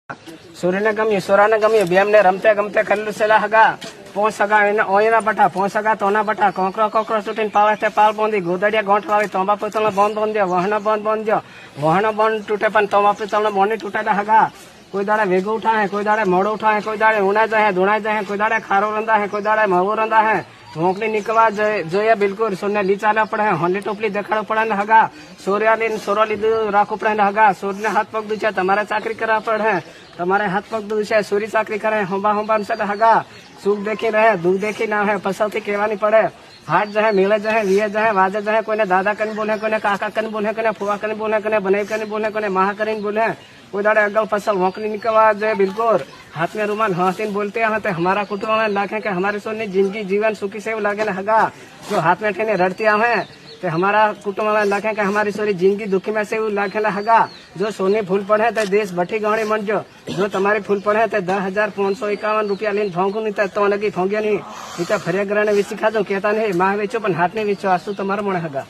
सूर्य गम्य सोरा गम्य बेम ने रमते गमते खल्लू सेला हगा पोंच सगा ओयना बटा पोंच सगा तोना बटा कोकरो कोकरो सुटीन पावे ते पाल बोंदी गोदड़िया गोंठ वावे तोंबा पितल बंद बंद दियो बंद दियो वहन बंद टूटे पण तोंबा पितल मोनी टूटेला हगा कोई दाड़े वेगो उठा है कोई दाड़े मोड़ो उठा है कोई दाड़े उना जाए दुना जाए कोई दाड़े खारो रंदा है कोई दाड़े मवो रंदा है मोकली निकवा जो बिल्कुल सोने ली चाला पड़े होली टोपली देखाड़ो पड़े हगा सूर्यालीन सोरो लीधु राखो पड़े हगा सूर्य ने हाथ पग दूचे तमारे चाकरी करा पड़े तमारे हाथ पग दूचे सूर्य चाकरी करे होंबा होंबा से हगा सुख देखी रहे दुख देखी ना है पसलती केवानी पड़े हाथ जो है मिले जो है विये जो है वाजे जो है कोई दादा कन बोले कोई काका कन बोले कोई फुआ कन बोले कोई बनाई कन बोले कोई महा करीन बोले कोई दाड़े अगल फसल मोकली निकलवा जो है बिल्कुल हाथ में रुमाल हंसीन बोलते हैं हमारा कुटुंब में लाखे के हमारे सोने जिंदगी जीवन सुखी से लागे हगा जो हाथ में ठेने रड़ती हैं तो हमारा कुटुंब में लाखे के हमारी सोरी जिंदगी दुखी में से लाखे हगा जो सोने फूल पड़े तो देश भट्टी गहणी मन जो तुम्हारे फूल पड़े तो 10,551 रुपया लेने फोंगू नहीं तो लगी फोंगे नहीं तो फरिया ग्रह ने विसी खादो कहता नहीं माह वेचो पण हाथ में वेचो आसू तुम्हारा मन हगा